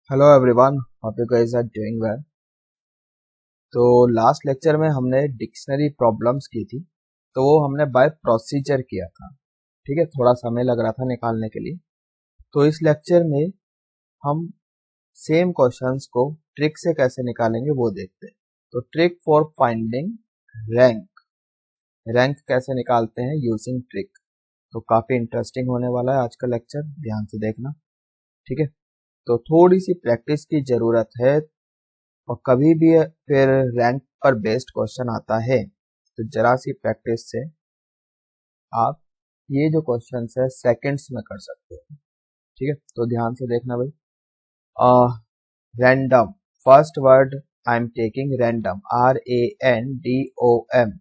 Hello everyone, hope you guys are doing well. तो last lecture में हमने dictionary problems की थी, तो वो हमने बाय प्रोसीजर किया था। ठीक है, थोड़ा समय लग रहा था निकालने के लिए। तो इस लेक्चर में हम सेम क्वेश्चंस को ट्रिक से कैसे निकालेंगे वो देखते हैं। तो trick for finding rank, rank कैसे निकालते हैं यूजिंग ट्रिक। तो काफी इंटरेस्टिंग होने वाला है आज का लेक्चर, ध्यान से देखना। ठीक है, तो थोड़ी सी प्रैक्टिस की जरूरत है, और कभी भी फिर रैंक पर बेस्ड क्वेश्चन आता है तो जरा सी प्रैक्टिस से आप ये जो क्वेश्चन है सेकंड्स में कर सकते हैं। ठीक है, तो ध्यान से देखना भाई। Random, first word I am taking random, RANDOM।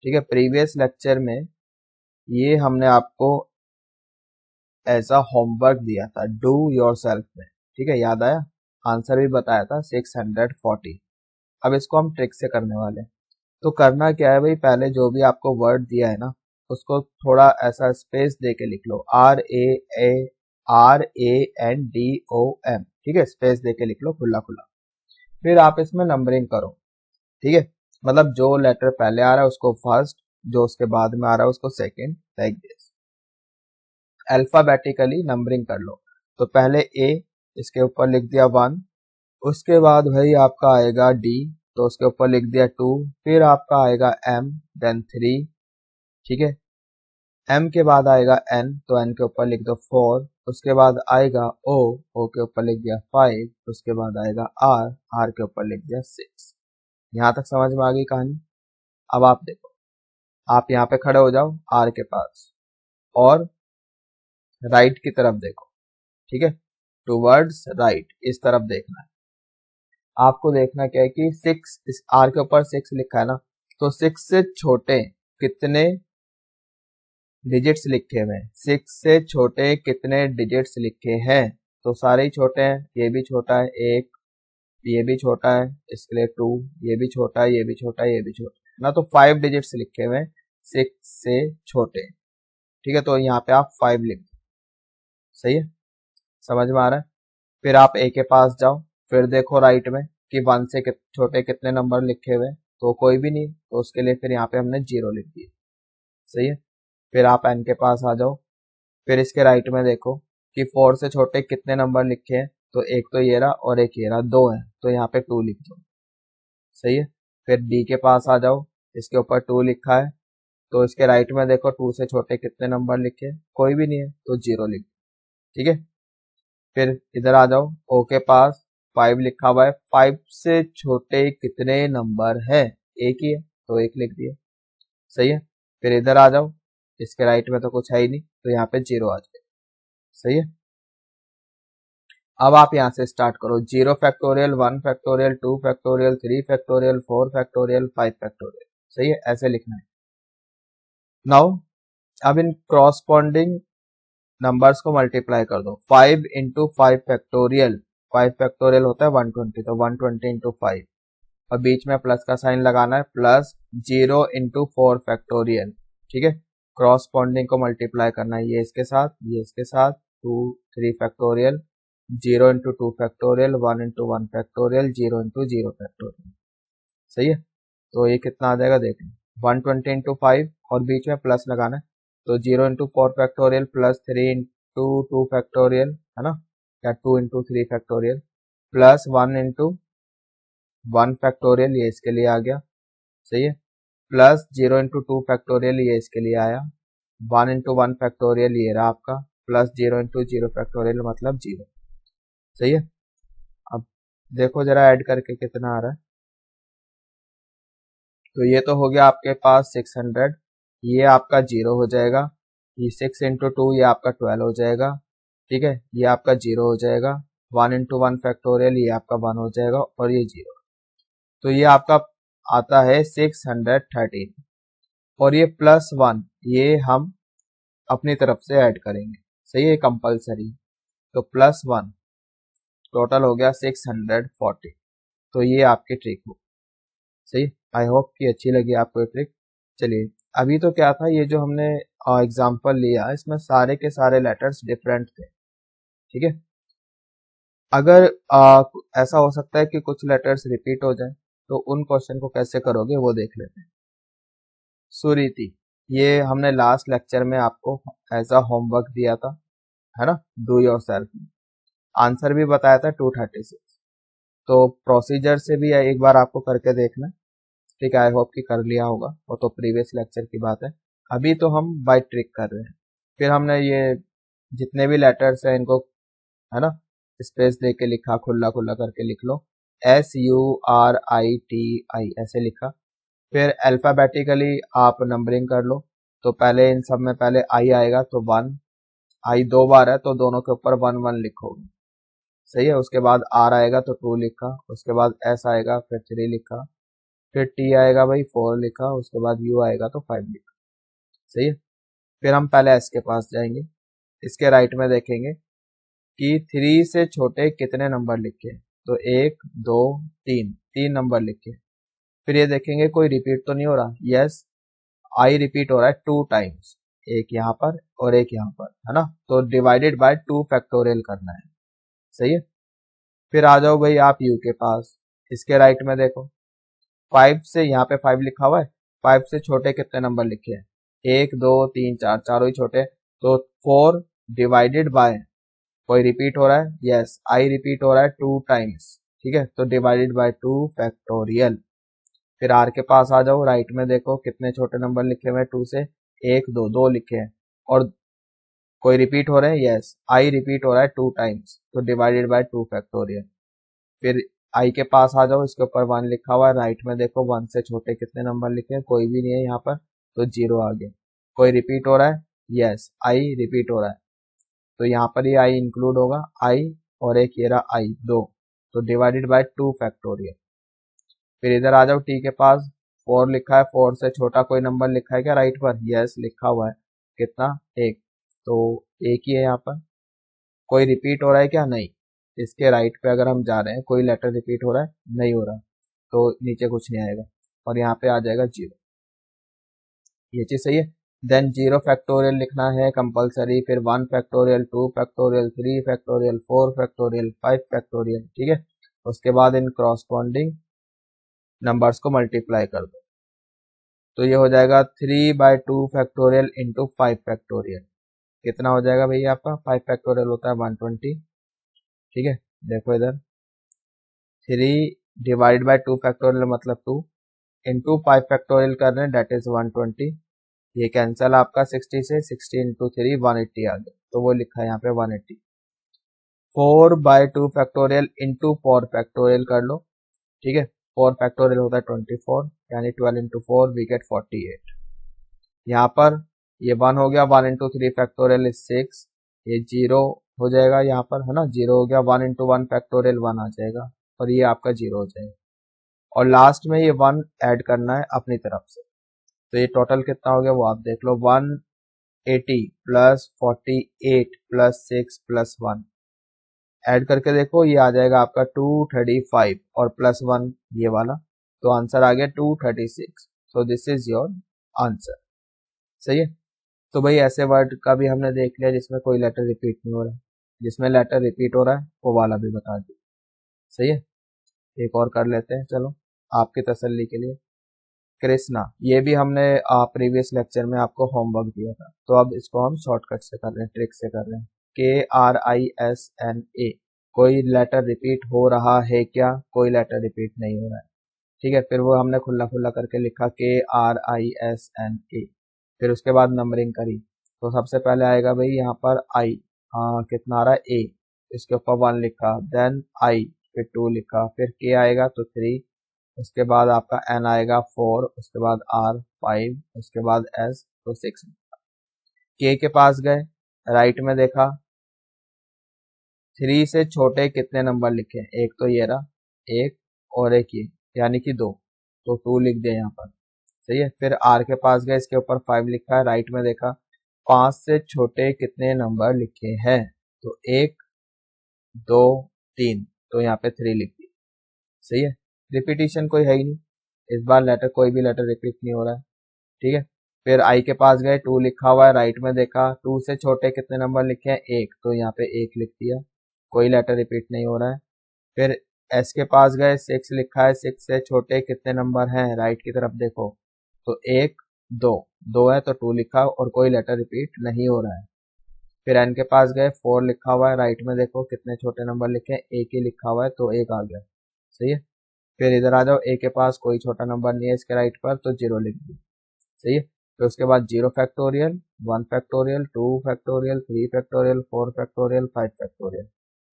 ठीक है, प्रीवियस लेक्चर में ये हमने आपको ऐसा होमवर्क दिया था, डू योर सेल्फ में। ठीक है, याद आया, आंसर भी बताया था 640। अब इसको हम ट्रिक से करने वाले हैं। तो करना क्या है भाई, पहले जो भी आपको वर्ड दिया है ना उसको थोड़ा ऐसा स्पेस दे के लिख लो, RANDOM। ठीक है, स्पेस दे के लिख लो खुला खुला। फिर आप इसमें नंबरिंग करो। ठीक है, मतलब जो लेटर पहले आ रहा है उसको फर्स्ट, जो उसके बाद में आ रहा है उसको second, like this. Alphabetically numbering कर लो। तो पहले A, इसके ऊपर लिख दिया 1। उसके बाद भाई आपका आएगा D, तो उसके ऊपर लिख दिया 2। फिर आपका आएगा M, देन 3। ठीक है, M के बाद आएगा N, तो N के ऊपर लिख दो 4। उसके बाद आएगा O के ऊपर लिख दिया 5। उसके बाद आएगा R के ऊपर लिख दिया 6। यहाँ तक समझ में आ गई कहानी। अब आप देखो, आप यहाँ पे खड़े हो जाओ R के पास और राइट की तरफ देखो। ठीक है, टूवर्ड्स राइट, इस तरफ देखना है। आपको देखना क्या है कि 6, इस R के ऊपर 6 लिखा है ना, तो 6 से छोटे कितने डिजिट्स लिखे हुए हैं, 6 से छोटे कितने डिजिट्स लिखे हैं। तो सारे ही छोटे हैं, ये भी छोटा है 1, ये भी छोटा है, इसके लिए 2, ये भी छोटा है, ये भी छोटा है, ये भी छोटा है ना। तो 5 डिजिट्स लिखे हुए हैं 6 से छोटे। ठीक है, तो यहाँ पे आप 5 लिख दो। सही है, समझ में आ रहा है। फिर आप A के पास जाओ, फिर देखो राइट में कि 1 से छोटे कितने नंबर लिखे हुए हैं, तो कोई भी नहीं, तो उसके लिए फिर यहाँ पे हमने 0 लिख दिया। सही है, फिर आप N के पास आ जाओ, फिर इसके राइट में देखो कि 4 से छोटे कितने नंबर लिखे हैं, तो एक तो ये रहा और एक ये रहा, 2 है, तो यहाँ पे 2 लिख दो। सही है, फिर D के पास आ जाओ, इसके ऊपर 2 लिखा है, तो इसके राइट में देखो 2 से छोटे कितने नंबर लिखे हैं, कोई भी नहीं है, तो 0 लिख दो। ठीक है, फिर इधर आ जाओ, O के पास 5 लिखा हुआ है, 5 से छोटे कितने नंबर है, एक ही है, तो 1 लिख दिया। सही है, फिर इधर आ जाओ, इसके राइट में तो कुछ है ही नहीं, तो यहाँ पे 0 आ जाए। सही है, अब आप यहाँ से स्टार्ट करो, 0 factorial, 1 factorial, 2 factorial, 3 factorial, 4 factorial, 5 factorial. सही है, ऐसे लिखना है। नाउ अब इन क्रॉसपॉन्डिंग नंबर्स को मल्टीप्लाई कर दो। 5 इंटू 5 फैक्टोरियल, 5 फैक्टोरियल होता है 120, तो 120 इंटू 5, और बीच में प्लस का साइन लगाना है, प्लस 0 इंटू 4 फैक्टोरियल। ठीक है, क्रॉसपॉन्डिंग को मल्टीप्लाई करना है, ये इसके साथ, ये इसके साथ, 2 3 factorial, 0 into 2 factorial, 1 into 1 factorial, 0 into 0 factorial. सही है, तो ये कितना आ जाएगा देख लो, 120 इंटू 5 और बीच में प्लस लगाना है, तो 0 into 4 factorial plus 3 into 2 factorial, है ना, या 2 into 3 factorial, plus 1 into 1 factorial, ये इसके लिए आ गया। सही है, प्लस 0 इंटू 2 फैक्टोरियल, ये इसके लिए आया। 1 इंटू 1 फैक्टोरियल ये रहा आपका, प्लस 0 इंटू 0 फैक्टोरियल मतलब 0। सही है, अब देखो जरा ऐड करके कितना आ रहा है। तो ये तो हो गया आपके पास 600, ये आपका 0 हो जाएगा, ये 6 इंटू 2 ये आपका 12 हो जाएगा। ठीक है, ये आपका 0 हो जाएगा, 1 इंटू 1 फैक्टोरियल ये आपका 1 हो जाएगा, और ये 0, तो ये आपका आता है 613। और ये प्लस 1 ये हम अपनी तरफ से ऐड करेंगे। सही है, कंपलसरी। तो प्लस 1 टोटल हो गया 640। तो ये आपकी ट्रिक हो। सही, आई होप कि अच्छी लगी आपको ये ट्रिक। चलिए, अभी तो क्या था, ये जो हमने एग्जांपल लिया इसमें सारे के सारे लेटर्स डिफरेंट थे। ठीक है, अगर ऐसा हो सकता है कि कुछ लेटर्स रिपीट हो जाए, तो उन क्वेश्चन को कैसे करोगे वो देख लेते हैं। सुरीति, ये हमने लास्ट लेक्चर में आपको एज अ होमवर्क दिया था, है ना, डू योर सेल्फ। आंसर भी बताया था 236। तो प्रोसीजर से भी एक बार आपको करके देखना। ठीक है, आई होप कि कर लिया होगा, वो तो प्रीवियस लेक्चर की बात है। अभी तो हम बाय ट्रिक कर रहे हैं। फिर हमने ये जितने भी लेटर्स हैं इनको, है ना, स्पेस दे के लिखा, खुला खुला करके लिख लो, SURITI ऐसे लिखा। फिर अल्फाबेटिकली आप नंबरिंग कर लो। तो पहले इन सब में पहले आई आएगा तो 1, आई 2 बार है तो दोनों के ऊपर 1 1 लिखोगे, सही है। उसके बाद आर आएगा तो 2 लिखा, उसके बाद एस आएगा फिर 3 लिखा, फिर टी आएगा भाई 4 लिखा, उसके बाद यू आएगा तो 5 लिखा, सही है। फिर हम पहले एस के पास जाएंगे, इसके राइट में देखेंगे कि 3 से छोटे कितने नंबर लिखे, तो 1 2 3, 3 नंबर लिखे। फिर ये देखेंगे कोई रिपीट तो नहीं हो रहा, यस आई रिपीट हो रहा है 2 टाइम्स, एक यहाँ पर और एक यहाँ पर, है ना, तो डिवाइडेड बाय 2 फैक्टोरियल करना है, सही है। फिर आ जाओ भाई आप यू के पास, इसके राइट में देखो 5 से, यहाँ पे 5 लिखा हुआ है, 5 से छोटे कितने नंबर लिखे हैं, 1 2 3 4, चारों ही छोटे, तो 4 डिवाइडेड बाय, कोई रिपीट हो रहा है, यस आई रिपीट हो रहा है 2 टाइम्स, ठीक है, तो डिवाइडेड बाय 2 फैक्टोरियल। फिर आर के पास आ जाओ, राइट में देखो कितने छोटे नंबर लिखे हुए हैं 2 से, 1 2, 2 लिखे हैं, और कोई रिपीट हो रहे हैं, यस आई रिपीट हो रहा है 2 टाइम्स, तो डिवाइडेड बाय 2 फैक्टोरियल। फिर आई के पास आ जाओ, इसके ऊपर 1 लिखा हुआ है, राइट में देखो 1 से छोटे कितने नंबर लिखे हैं, कोई भी नहीं है यहाँ पर, तो 0 आ गया। कोई रिपीट हो रहा है, यस आई रिपीट हो रहा है, तो यहाँ पर ये आई इंक्लूड होगा, आई और एक ये रहा आई 2, तो डिवाइडेड बाय 2 फैक्टोरियल। फिर इधर आ जाओ टी के पास, 4 लिखा है, 4 से छोटा कोई नंबर लिखा है क्या राइट पर, यस लिखा हुआ है, कितना, 1, तो एक ही है यहाँ पर। कोई रिपीट हो रहा है क्या, नहीं। इसके राइट पे अगर हम जा रहे हैं, कोई लेटर रिपीट हो रहा है, नहीं हो रहा, तो नीचे कुछ नहीं आएगा, और यहाँ पे आ जाएगा 0, ये चीज सही है। देन 0 फैक्टोरियल लिखना है कंपलसरी, फिर 1 factorial, 2 factorial, 3 factorial, 4 factorial, 5 factorial, ठीक है। उसके बाद इन क्रॉसपॉन्डिंग नंबर्स को मल्टीप्लाई कर दो, तो ये हो जाएगा 3/2 फैक्टोरियल इंटू 5 फैक्टोरियल। कितना हो जाएगा भैया आपका, 5 फैक्टोरियल होता है 120, ठीक है। देखो इधर 3 डिवाइड बाय 2 फैक्टोरियल मतलब 2, इंटू 5 फैक्टोरियल कर रहे हैं, डेट इज 120। ये कैंसल आपका 60 से, 60 इंटू 3 180 आ गया, तो वो लिखा है यहाँ पे 180। 4/2 फैक्टोरियल इंटू 4 फैक्टोरियल कर लो, ठीक है। 4 फैक्टोरियल होता है 24, यानी 12 इंटू 4 वी गेट 48। यहाँ पर ये 1 हो गया, 1 इंटू 3 फैक्टोरियल इज 6, ये 0 हो जाएगा यहाँ पर, है ना, 0 हो गया, 1 इंटू 1 फैक्टोरियल 1 आ जाएगा, और ये आपका 0 हो जाएगा, और लास्ट में ये 1 ऐड करना है अपनी तरफ से। तो ये टोटल कितना हो गया वो आप देख लो, 180 प्लस 48 प्लस 6 प्लस 1, ऐड करके देखो, ये आ जाएगा आपका 235 और प्लस 1 ये वाला, तो आंसर आ गया 236। So this is your answer, सही है। तो भाई ऐसे वर्ड का भी हमने देख लिया जिसमें कोई लेटर रिपीट नहीं हो रहा है, जिसमें लेटर रिपीट हो रहा है वो वाला भी बता दिया, सही है। एक और कर लेते हैं, चलो आपकी तसल्ली के लिए। कृष्णा, ये भी हमने प्रीवियस लेक्चर में आपको होमवर्क दिया था, तो अब इसको हम शॉर्टकट से कर रहे हैं, ट्रिक से कर रहे हैं। KRISNA, कोई लेटर रिपीट हो रहा है क्या, कोई लेटर रिपीट नहीं हो रहा है, ठीक है। फिर वो हमने खुला खुला करके लिखा KRISNA, फिर उसके बाद नंबरिंग करी, तो सबसे पहले आएगा भाई यहाँ पर आई, कितना आ रहा है, ए, इसके ऊपर 1 लिखा, देन आई, फिर 2 लिखा, फिर के आएगा तो 3, उसके बाद आपका एन आएगा 4, उसके बाद आर 5, उसके बाद एस तो 6। के पास गए, राइट में देखा 3 से छोटे कितने नंबर लिखे, एक तो ये रहा, एक और एक ये, यानी कि 2, तो 2 लिख दिया यहाँ पर, सही है। फिर आर के पास गए, इसके ऊपर 5 लिखा है, राइट में देखा 5 से छोटे कितने नंबर लिखे हैं, तो 1 2 3, तो यहाँ पे 3 लिख दिया, सही है। रिपीटिशन कोई है ही नहीं, इस बार लेटर कोई भी लेटर रिपीट नहीं हो रहा है, ठीक है। फिर आई के पास गए, 2 लिखा हुआ है, राइट में देखा 2 से छोटे कितने नंबर लिखे हैं, 1, तो यहाँ पे 1 लिख दिया। कोई लेटर रिपीट नहीं हो रहा है। फिर एस के पास गए, 6 लिखा है, 6 से छोटे कितने नंबर हैं, राइट की तरफ देखो, तो 1 2, 2 है तो 2 लिखा और कोई लेटर रिपीट नहीं हो रहा है। फिर एन के पास गए, 4 लिखा हुआ है, राइट में देखो कितने छोटे नंबर लिखे हैं, एक ही लिखा हुआ है तो एक आ गया, सही है। फिर इधर आ जाओ, ए के पास कोई छोटा नंबर नहीं है इसके राइट पर, तो 0 लिख दी, सही है। फिर उसके बाद 0 factorial, 1 factorial, 2 factorial, 3 factorial, 4 factorial, 5 factorial,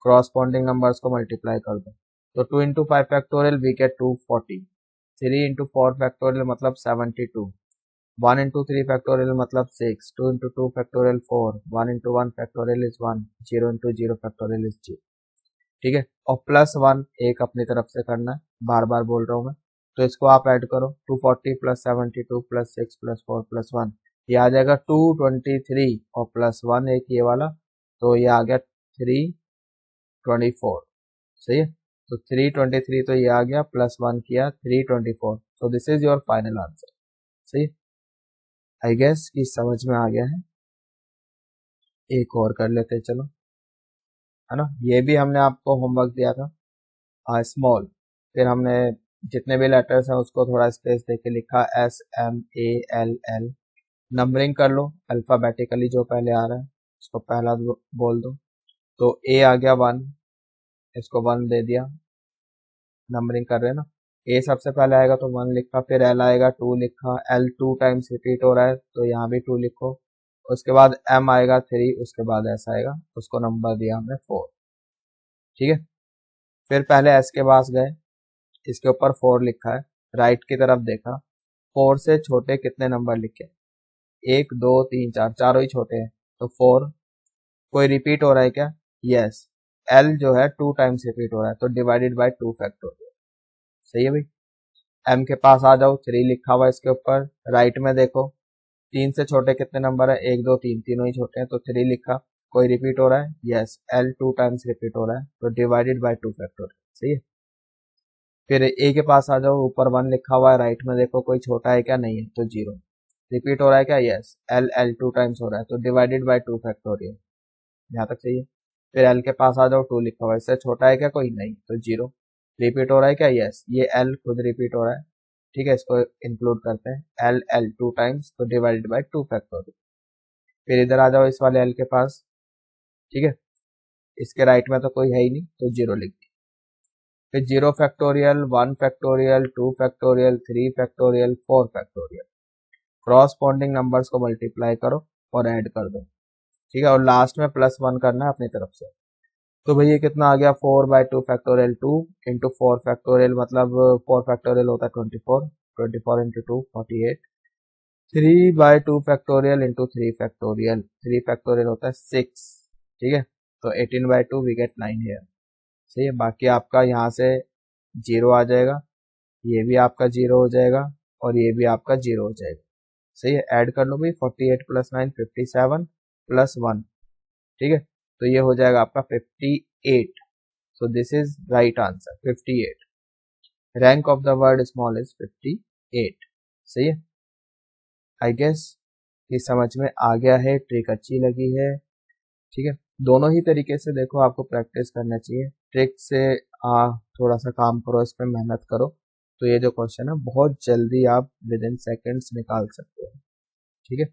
corresponding numbers को मल्टीप्लाई कर दो, तो 2 into 5 factorial we get 240, 3 into 4 factorial मतलब 72, 1 इंटू 3 फैक्टोरियल मतलब 6, 2 into 2 factorial 4, 1 into 1 factorial is 1, 0 into 0 factorial is 0, ठीक है। और +1 एक अपनी तरफ से करना है, बार बार बोल रहा हूँ मैं, तो इसको आप ऐड करो, 240 प्लस 72 प्लस 6 प्लस 4 प्लस 1, ये आ जाएगा 223 और +1 एक ये वाला, तो ये आ गया 324, सही है। तो 323 तो ये आ गया, +1 किया 324, so this is your final answer, सही है। आई गेस कि समझ में आ गया है। एक और कर लेते हैं, चलो, है ना। ये भी हमने आपको होमवर्क दिया था, स्मॉल, फिर हमने जितने भी लेटर्स हैं उसको थोड़ा स्पेस देके लिखा, SMALL, नंबरिंग कर लो अल्फाबेटिकली, जो पहले आ रहा है उसको पहला बोल दो, तो ए आ गया 1, इसको 1 दे दिया, नंबरिंग कर रहे हैं ना, ए सबसे पहले आएगा तो 1 लिखा, फिर एल आएगा 2 लिखा, एल 2 टाइम्स रिपीट हो रहा है तो यहाँ भी 2 लिखो, उसके बाद एम आएगा 3, उसके बाद एस आएगा, उसको नंबर दिया हमने 4, ठीक है। फिर पहले एस के पास गए, इसके ऊपर 4 लिखा है, राइट की तरफ देखा, 4 से छोटे कितने नंबर लिखे, 1 2 3 4, चारों ही छोटे हैं, तो 4, कोई रिपीट हो रहा है क्या, यस, एल जो है 2 टाइम्स रिपीट हो रहा है तो डिवाइडेड बाय 2 फैक्टोरियल, सही है भाई। एम के पास आ जाओ, 3 लिखा हुआ है इसके ऊपर, राइट में देखो 3 से छोटे कितने नंबर है, 1 2 3, तीनों ही छोटे हैं तो 3 लिखा, कोई रिपीट हो रहा है, यस, एल 2 टाइम्स रिपीट हो रहा है तो डिवाइडेड बाय 2 फैक्टोरियल, सही है। फिर ए के पास आ जाओ, ऊपर 1 लिखा हुआ है, राइट में देखो कोई छोटा है क्या, नहीं है तो 0, रिपीट हो रहा है क्या, यस, एल एल 2 टाइम्स हो रहा है तो डिवाइडेड बाय 2 फैक्टोरियल, यहाँ तक सही है। फिर एल के पास आ जाओ, 2 लिखा हुआ है, इससे छोटा है क्या कोई, नहीं तो 0, रिपीट हो रहा है क्या, यस, ये एल खुद रिपीट हो रहा है, ठीक है, इसको इंक्लूड करते हैं, एल एल 2 टाइम्स तो डिवाइडेड बाय 2 फैक्टोरियल। फिर इधर आ जाओ इस वाले एल के पास, ठीक है, इसके राइट में तो कोई है ही नहीं तो 0 लिख दिया। फिर 0 factorial, 1 factorial, 2 factorial, 3 factorial, 4 factorial, corresponding numbers को मल्टीप्लाई करो और ऐड कर दो, ठीक है, और लास्ट में +1 करना है अपनी तरफ से। तो भैया कितना आ गया, 4/2 फैक्टोरियल 2 इंटू 4 फैक्टोरियल, मतलब 4 फैक्टोरियल होता है 24, 24 into 2 48, 3/2 factorial into 3 factorial, 3 factorial होता है 6, ठीक है, तो 18/2 वी गेट 9 है, सही है। बाकी आपका यहाँ से 0 आ जाएगा, ये भी आपका 0 हो जाएगा और ये भी आपका 0 हो जाएगा, सही है। ऐड कर लो भाई, 48 प्लस 9 57 प्लस 1, ठीक है, तो ये हो जाएगा आपका 58, so this is right answer 58, rank of the word small is 58, सही है। आई गेस ये समझ में आ गया है, ट्रिक अच्छी लगी है, ठीक है। दोनों ही तरीके से देखो आपको प्रैक्टिस करना चाहिए, ट्रिक से थोड़ा सा काम करो, इस पर मेहनत करो, तो ये जो क्वेश्चन है बहुत जल्दी आप विद इन सेकेंड्स निकाल सकते हो, ठीक है।